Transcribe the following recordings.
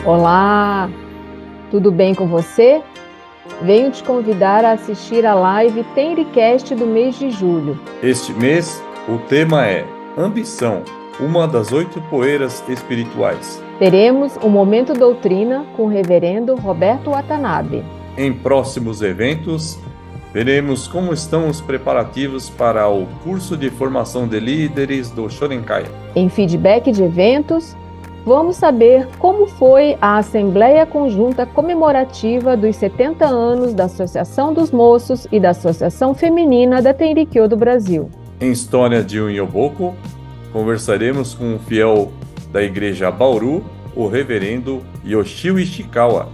Olá, tudo bem com você? Venho te convidar a assistir a live Tenricast do mês de julho. Este mês, o tema é Ambição, uma das 8 poeiras espirituais. Teremos o Momento Doutrina com o reverendo Roberto Watanabe. Em próximos eventos, veremos como estão os preparativos para o curso de formação de líderes do Shorenkaya. Em feedback de eventos, vamos saber como foi a Assembleia Conjunta Comemorativa dos 70 anos da Associação dos Moços e da Associação Feminina da Tenrikyo do Brasil. Em História de Unyoboko, conversaremos com o fiel da Igreja Bauru, o reverendo Yoshio Ishikawa,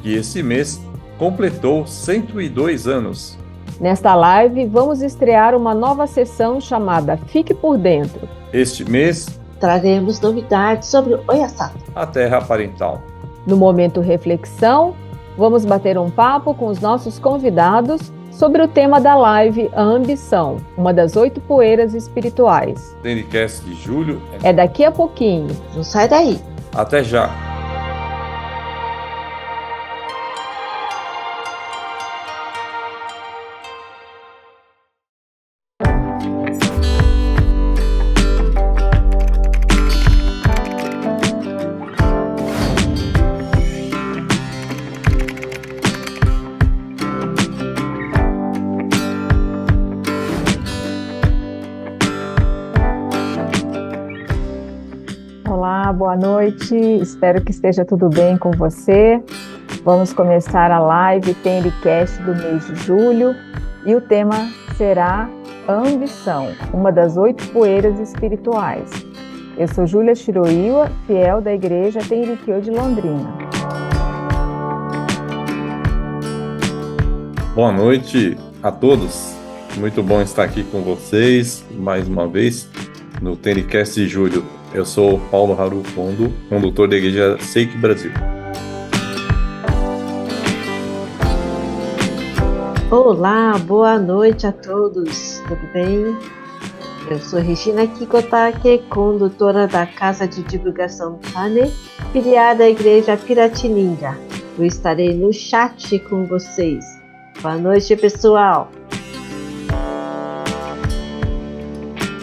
que esse mês completou 102 anos. Nesta live, vamos estrear uma nova sessão chamada Fique por Dentro. Este mês, traremos novidades sobre o Oyasato, a Terra Parental. No Momento Reflexão, vamos bater um papo com os nossos convidados sobre o tema da live, a ambição, uma das 8 poeiras espirituais. Tenricast de julho é daqui a pouquinho. Não sai daí. Até já! Olá, boa noite, espero que esteja tudo bem com você. Vamos começar a live Tenricast do mês de julho e o tema será a ambição, uma das 8 poeiras espirituais. Eu sou Júlia Shiroiwa, fiel da Igreja Tenrikyo de Londrina. Boa noite a todos, muito bom estar aqui com vocês mais uma vez no Tenricast de julho. Eu sou Paulo Haru Kondo, condutor da Igreja Seiki Brasil. Olá, boa noite a todos, tudo bem? Eu sou Regina Kikotake, condutora da Casa de Divulgação Tane, filiada à Igreja Piratininga. Eu estarei no chat com vocês. Boa noite, pessoal!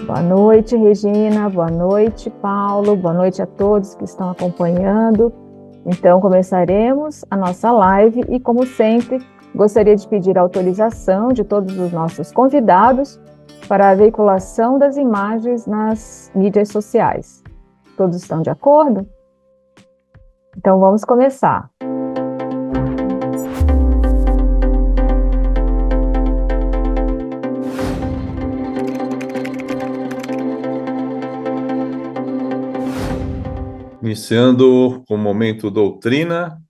Boa noite, Regina. Boa noite, Paulo. Boa noite a todos que estão acompanhando. Então, começaremos a nossa live e, como sempre, gostaria de pedir a autorização de todos os nossos convidados para a veiculação das imagens nas mídias sociais. Todos estão de acordo? Então, vamos começar. Iniciando com o Momento Doutrina,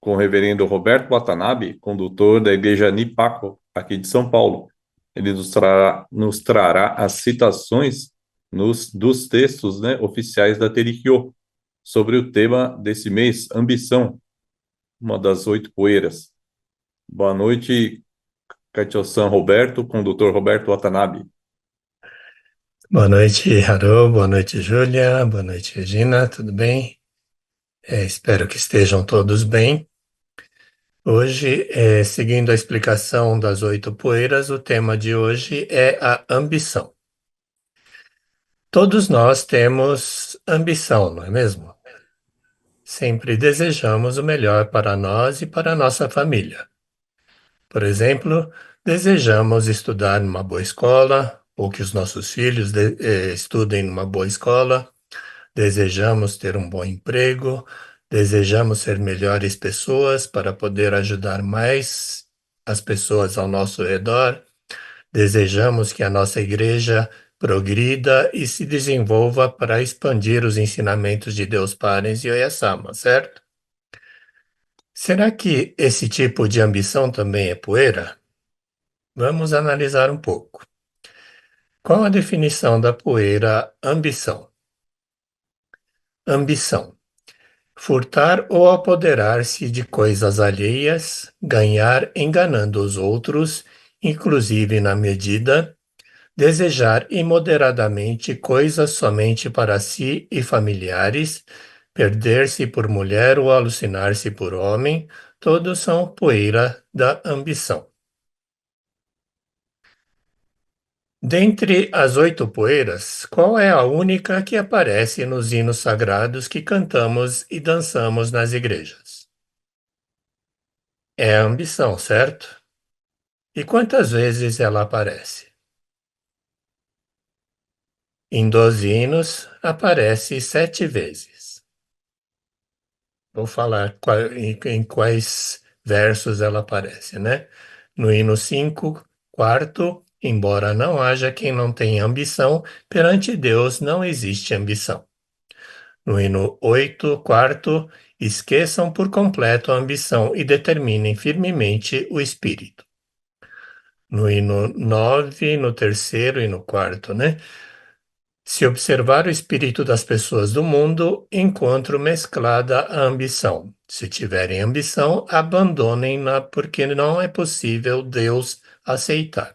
com o reverendo Roberto Watanabe, condutor da Igreja Nipako, aqui de São Paulo. Ele nos trará as citações dos textos, oficiais da Tenrikyo, sobre o tema desse mês, ambição, uma das 8 poeiras. Boa noite, Kaicho-san Roberto, condutor Roberto Watanabe. Boa noite, Haru. Boa noite, Júlia. Boa noite, Regina. Tudo bem? Espero que estejam todos bem. Hoje, seguindo a explicação das 8 poeiras, o tema de hoje é a ambição. Todos nós temos ambição, não é mesmo? Sempre desejamos o melhor para nós e para a nossa família. Por exemplo, desejamos estudar numa boa escola, ou que os nossos filhos estudem numa boa escola, desejamos ter um bom emprego, desejamos ser melhores pessoas para poder ajudar mais as pessoas ao nosso redor, desejamos que a nossa igreja progrida e se desenvolva para expandir os ensinamentos de Deus Parens e Oyasama, certo? Será que esse tipo de ambição também é poeira? Vamos analisar um pouco. Qual a definição da poeira ambição? Ambição: furtar ou apoderar-se de coisas alheias, ganhar enganando os outros, inclusive na medida, desejar imoderadamente coisas somente para si e familiares, perder-se por mulher ou alucinar-se por homem, todos são poeira da ambição. Dentre as 8 poeiras, qual é a única que aparece nos hinos sagrados que cantamos e dançamos nas igrejas? É a ambição, certo? E quantas vezes ela aparece? Em 12 hinos, aparece 7 vezes. Vou falar em quais versos ela aparece, né? No hino 5, quarto, embora não haja quem não tenha ambição, perante Deus não existe ambição. No hino 8, quarto, esqueçam por completo a ambição e determinem firmemente o espírito. No hino 9, no terceiro e no quarto, né? Se observar o espírito das pessoas do mundo, encontro mesclada a ambição. Se tiverem ambição, abandonem-na, porque não é possível Deus aceitar.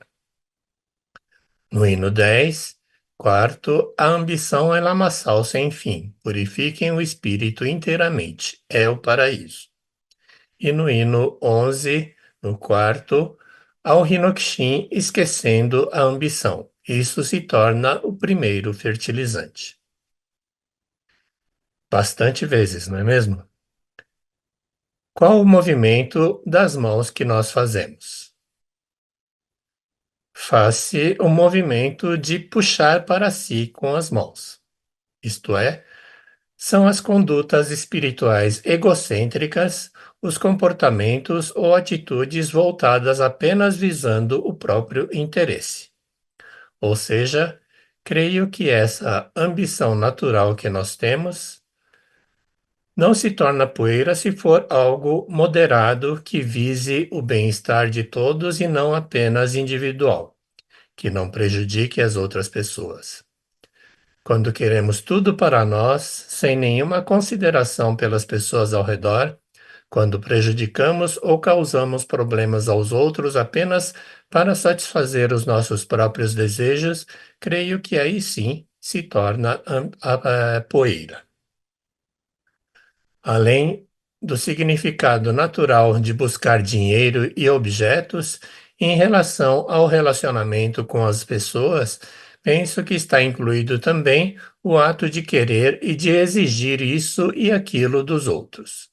No hino 10, quarto, a ambição é lamaçal sem fim. Purifiquem o espírito inteiramente, é o paraíso. E no hino 11, no quarto, ao Hinokshin esquecendo a ambição. Isso se torna o primeiro fertilizante. Bastante vezes, não é mesmo? Qual o movimento das mãos que nós fazemos? Faz-se o movimento de puxar para si com as mãos. Isto é, são as condutas espirituais egocêntricas, os comportamentos ou atitudes voltadas apenas visando o próprio interesse. Ou seja, creio que essa ambição natural que nós temos não se torna poeira se for algo moderado que vise o bem-estar de todos e não apenas individual, que não prejudique as outras pessoas. Quando queremos tudo para nós, sem nenhuma consideração pelas pessoas ao redor, quando prejudicamos ou causamos problemas aos outros apenas para satisfazer os nossos próprios desejos, creio que aí sim se torna a poeira. Além do significado natural de buscar dinheiro e objetos, em relação ao relacionamento com as pessoas, penso que está incluído também o ato de querer e de exigir isso e aquilo dos outros.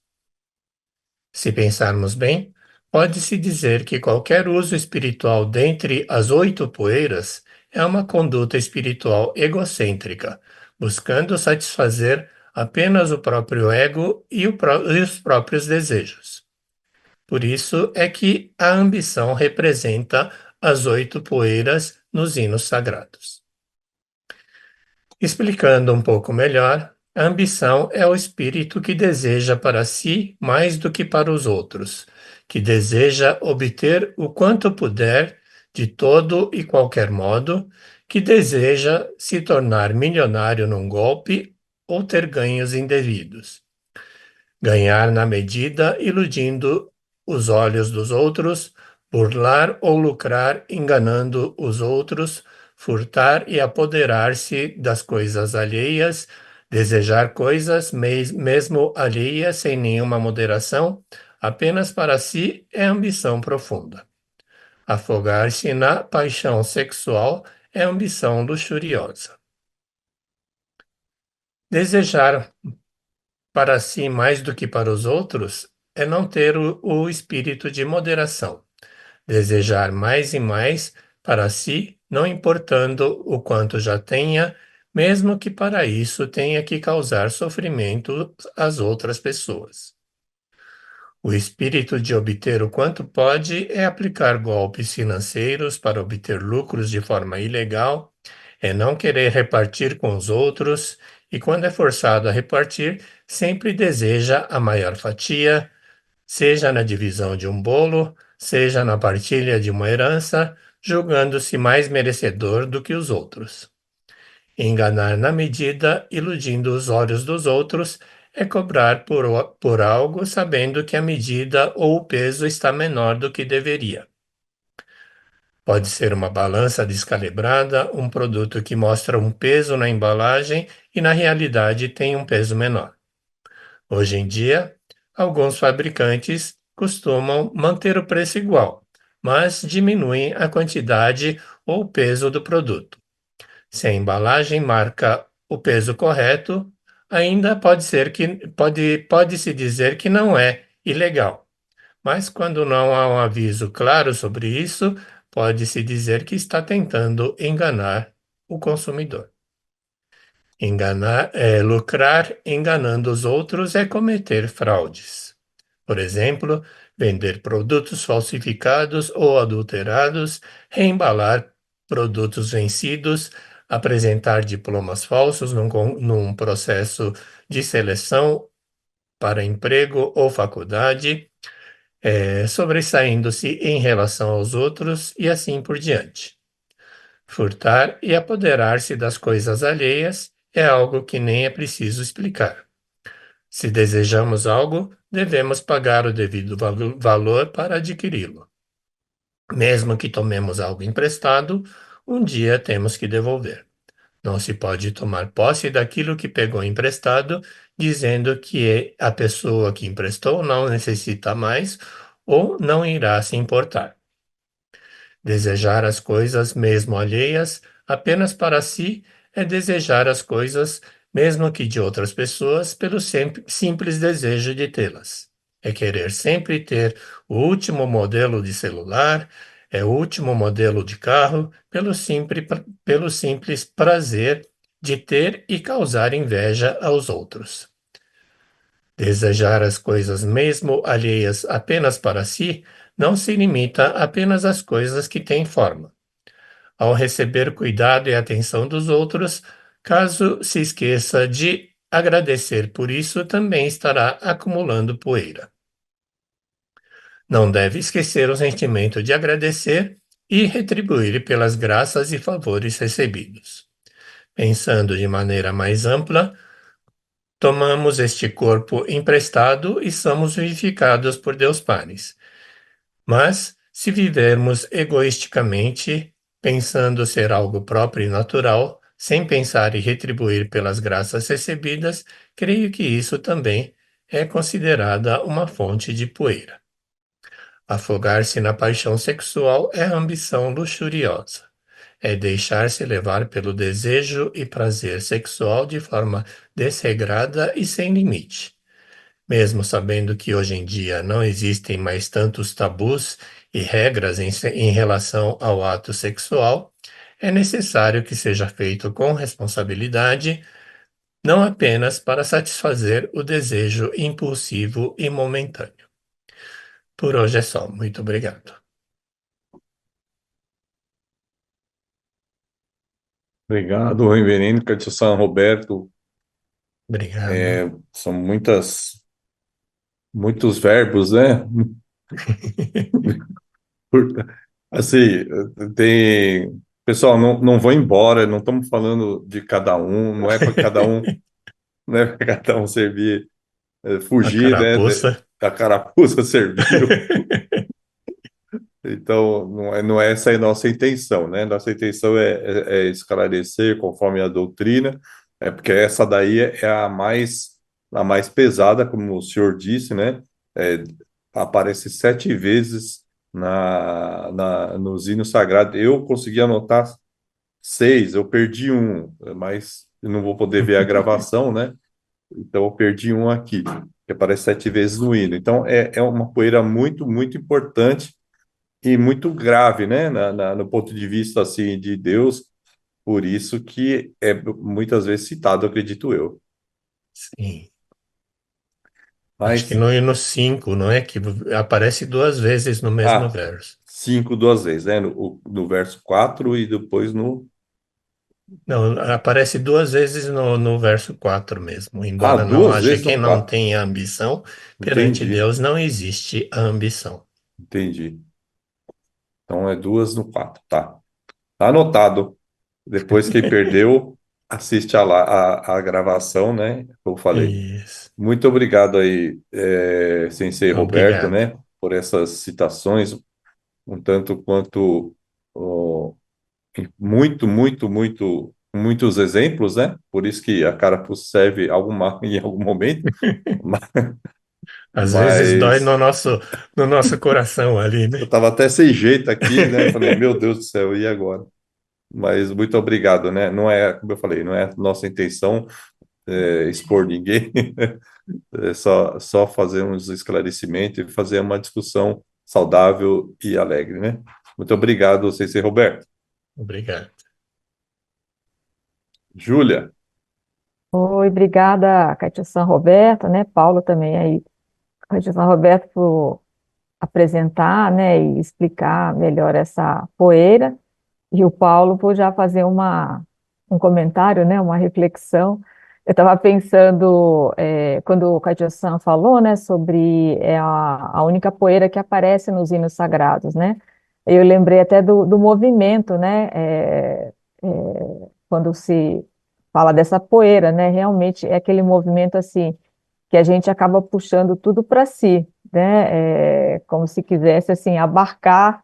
Se pensarmos bem, pode-se dizer que qualquer uso espiritual dentre as 8 poeiras é uma conduta espiritual egocêntrica, buscando satisfazer apenas o próprio ego e os próprios desejos. Por isso é que a ambição representa as 8 poeiras nos hinos sagrados. Explicando um pouco melhor, a ambição é o espírito que deseja para si mais do que para os outros, que deseja obter o quanto puder de todo e qualquer modo, que deseja se tornar milionário num golpe ou ter ganhos indevidos. Ganhar na medida, iludindo os olhos dos outros, burlar ou lucrar enganando os outros, furtar e apoderar-se das coisas alheias, desejar coisas mesmo alheias sem nenhuma moderação, apenas para si é ambição profunda. Afogar-se na paixão sexual é ambição luxuriosa. Desejar para si mais do que para os outros é não ter o espírito de moderação. Desejar mais e mais para si, não importando o quanto já tenha, mesmo que para isso tenha que causar sofrimento às outras pessoas. O espírito de obter o quanto pode é aplicar golpes financeiros para obter lucros de forma ilegal, é não querer repartir com os outros e, quando é forçado a repartir, sempre deseja a maior fatia, seja na divisão de um bolo, seja na partilha de uma herança, julgando-se mais merecedor do que os outros. Enganar na medida, iludindo os olhos dos outros, é cobrar por algo sabendo que a medida ou o peso está menor do que deveria. Pode ser uma balança descalibrada, um produto que mostra um peso na embalagem e na realidade tem um peso menor. Hoje em dia, alguns fabricantes costumam manter o preço igual, mas diminuem a quantidade ou peso do produto. Se a embalagem marca o peso correto, ainda pode-se dizer que não é ilegal. Mas quando não há um aviso claro sobre isso, pode-se dizer que está tentando enganar o consumidor. Lucrar enganando os outros é cometer fraudes. Por exemplo, vender produtos falsificados ou adulterados, reembalar produtos vencidos, apresentar diplomas falsos num processo de seleção para emprego ou faculdade, sobressaindo-se em relação aos outros e assim por diante. Furtar e apoderar-se das coisas alheias é algo que nem é preciso explicar. Se desejamos algo, devemos pagar o devido valor para adquiri-lo. Mesmo que tomemos algo emprestado, um dia temos que devolver. Não se pode tomar posse daquilo que pegou emprestado, dizendo que a pessoa que emprestou não necessita mais ou não irá se importar. Desejar as coisas mesmo alheias apenas para si é desejar as coisas mesmo que de outras pessoas pelo simples desejo de tê-las. É querer sempre ter o último modelo de celular, o último modelo de carro, pelo simples prazer de ter e causar inveja aos outros. Desejar as coisas mesmo alheias apenas para si não se limita apenas às coisas que têm forma. Ao receber cuidado e atenção dos outros, caso se esqueça de agradecer por isso, também estará acumulando poeira. Não deve esquecer o sentimento de agradecer e retribuir pelas graças e favores recebidos. Pensando de maneira mais ampla, tomamos este corpo emprestado e somos vivificados por Deus Pai. Mas, se vivermos egoisticamente, pensando ser algo próprio e natural, sem pensar e retribuir pelas graças recebidas, creio que isso também é considerada uma fonte de poeira. Afogar-se na paixão sexual é ambição luxuriosa. É deixar-se levar pelo desejo e prazer sexual de forma desregrada e sem limite. Mesmo sabendo que hoje em dia não existem mais tantos tabus e regras em relação ao ato sexual, é necessário que seja feito com responsabilidade, não apenas para satisfazer o desejo impulsivo e momentâneo. Por hoje é só. Muito obrigado. Obrigado, Reverendo Cássio San Roberto. Obrigado. São muitos verbos, né? Assim, tem. Pessoal, não vou embora, não estamos falando de cada um, não é para cada um, não é para cada um servir, A fugir, né, carapuça. da carapuça servil. Então, não é essa a nossa intenção, né? Nossa intenção é esclarecer conforme a doutrina, porque essa daí é a mais pesada, como o senhor disse, né? É, aparece 7 vezes nos hinos sagrados. Eu consegui anotar 6, eu perdi um, mas eu não vou poder ver a gravação, né? Então, eu perdi um aqui, que aparece 7 vezes no hino. Então, é uma poeira muito, muito importante e muito grave, né, no ponto de vista assim de Deus, por isso que é muitas vezes citado, acredito eu. Sim. Acho que Mas, no hino 5, não é? Que aparece duas vezes no mesmo ah, verso. 5 2 vezes, né, no verso 4 e depois no... Não, aparece duas vezes no verso 4 mesmo. Embora não Duas haja vezes quem no não 4. tenha ambição, perante Entendi, Deus não existe a ambição. entendi. Então é 2 no 4, tá. Tá anotado. Depois que perdeu, assiste a gravação, né, como eu falei. Isso. Muito obrigado aí, Sensei Roberto, Obrigado. né, por essas citações, um tanto quanto ó, muito, muito, muito. muitos exemplos, né? Por isso que a carapuça serve alguma, em algum momento, Às vezes dói mas no nosso coração ali, eu né? estava até sem jeito aqui, né? Falei, meu Deus do céu, e agora? Mas muito obrigado, né? Não é, como eu falei, não é nossa intenção expor ninguém, é só fazer uns esclarecimentos e fazer uma discussão saudável e alegre, né? Muito obrigado, você, Roberto. Obrigado. Júlia, Oi, obrigada, Cátia San Roberto, né? Paulo também aí. Cátia San Roberto por apresentar, né, e explicar melhor essa poeira. E o Paulo por já fazer um comentário, né, uma reflexão. Eu estava pensando, quando o Katia-san falou, né, sobre a única poeira que aparece nos hinos sagrados, né? Eu lembrei até do movimento, né, quando se fala dessa poeira, né, realmente é aquele movimento assim que a gente acaba puxando tudo para si, né, como se quisesse assim abarcar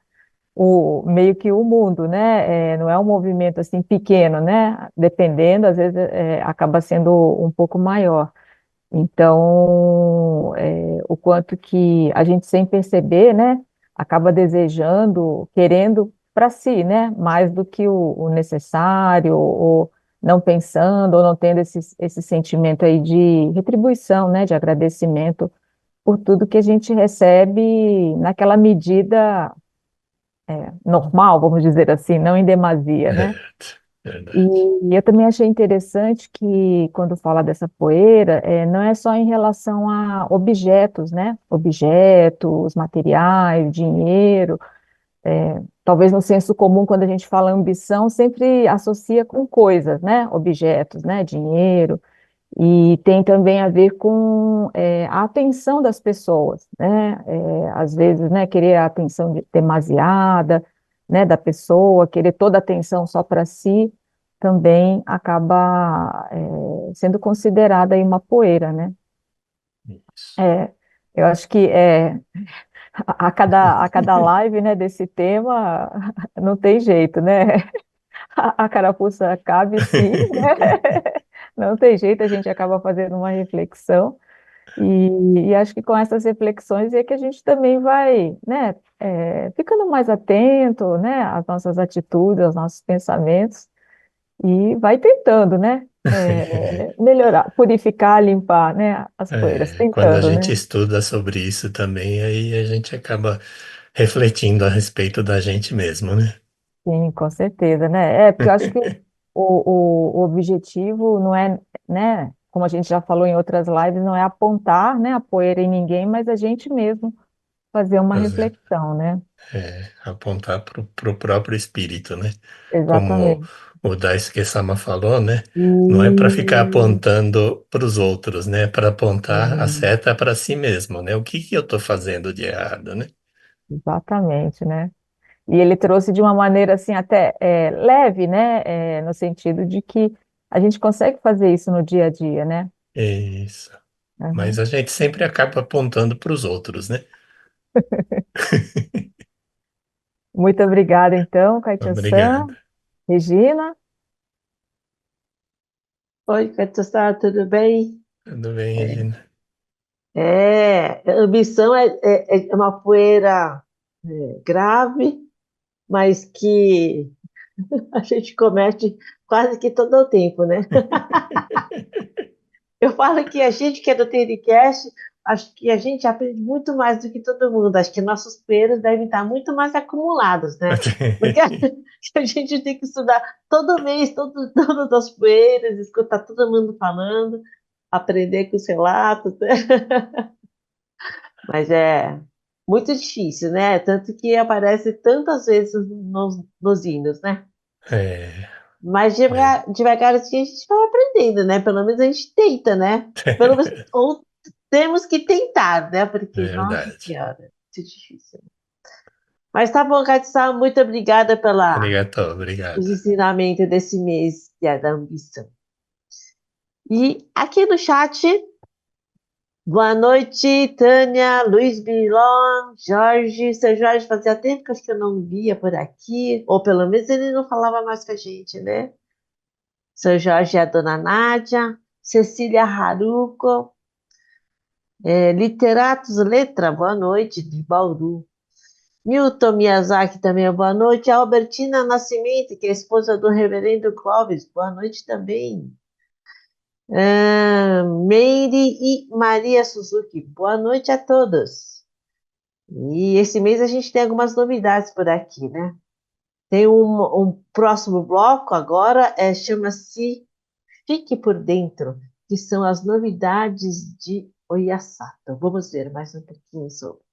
meio que o mundo, né? Não é um movimento assim pequeno, né? Dependendo, às vezes acaba sendo um pouco maior. Então, o quanto que a gente sem perceber, né? Acaba desejando, querendo para si, né? Mais do que o necessário, ou não pensando, ou não tendo esse sentimento aí de retribuição, né? De agradecimento por tudo que a gente recebe naquela medida normal, vamos dizer assim, não em demasia, né? Verdade. E eu também achei interessante que, quando fala dessa poeira, não é só em relação a objetos, né? Objetos, materiais, dinheiro. Talvez no senso comum, quando a gente fala ambição, sempre associa com coisas, né? Objetos, né? Dinheiro. E tem também a ver com a atenção das pessoas, né? Às vezes, né, querer a atenção demasiada, né, da pessoa, querer toda a atenção só para si, também acaba sendo considerada aí uma poeira, né? Isso. É, eu acho que a cada live, né, desse tema não tem jeito, né? A carapuça cabe sim, né? Não tem jeito, a gente acaba fazendo uma reflexão. E acho que com essas reflexões é que a gente também vai, né, ficando mais atento, né, às nossas atitudes, aos nossos pensamentos, e vai tentando, né, melhorar, purificar, limpar, né, as poeiras, Quando a tentando, gente né? estuda sobre isso também, aí a gente acaba refletindo a respeito da gente mesmo, né? Sim, com certeza, né? Porque eu acho que o objetivo não é, né, como a gente já falou em outras lives, não é apontar, né, a poeira em ninguém, mas a gente mesmo fazer uma Fazer, reflexão, né? apontar para o próprio espírito, né? Como Exatamente. o Daisuke Sama falou, né? Não é para ficar E, apontando para os outros, né? É para apontar a sim, seta para si mesmo, né? O que que eu estou fazendo de errado, né? exatamente, né? E ele trouxe de uma maneira assim até leve, né? No sentido de que a gente consegue fazer isso no dia a dia, né? Isso. Mas Uhum. a gente sempre acaba apontando para os outros, né? Muito obrigada, então, Katia-san, Obrigado. Regina. Oi, Katsura, tudo bem? Tudo bem, Regina? Ambição é uma poeira grave, mas que a gente comete quase que todo o tempo, né? Eu falo que a gente que é do Tricast, acho que a gente aprende muito mais do que todo mundo. Acho que nossos poeiras devem estar muito mais acumulados, né? Porque a gente tem que estudar todo mês, todas as poeiras, escutar todo mundo falando, aprender com os relatos, né? Mas é muito difícil, né? Tanto que aparece tantas vezes nos hinos, né? É, Mas é, devagar assim a gente vai aprendendo, né? Pelo menos a gente tenta, né? Pelo menos, ou temos que tentar, né? Porque, nossa verdade. Senhora, é muito difícil. Mas tá bom, Katissa, muito obrigada pelos Obrigado, obrigado. ensinamentos desse mês que é da ambição. E aqui no chat, boa noite, Tânia, Luiz Bilon, Jorge. Seu Jorge, fazia tempo que eu acho que eu não via por aqui, ou pelo menos ele não falava mais com a gente, né? São Jorge e a Dona Nádia, Cecília Haruko, Literatos Letra, boa noite, de Bauru. Milton Miyazaki também, boa noite. A Albertina Nascimento, que é a esposa do reverendo Clóvis, boa noite também. Meire e Maria Suzuki, boa noite a todos. E esse mês a gente tem algumas novidades por aqui, né? Tem um próximo bloco agora, chama-se Fique por Dentro, que são as novidades de Oyasato. Vamos ver mais um pouquinho sobre.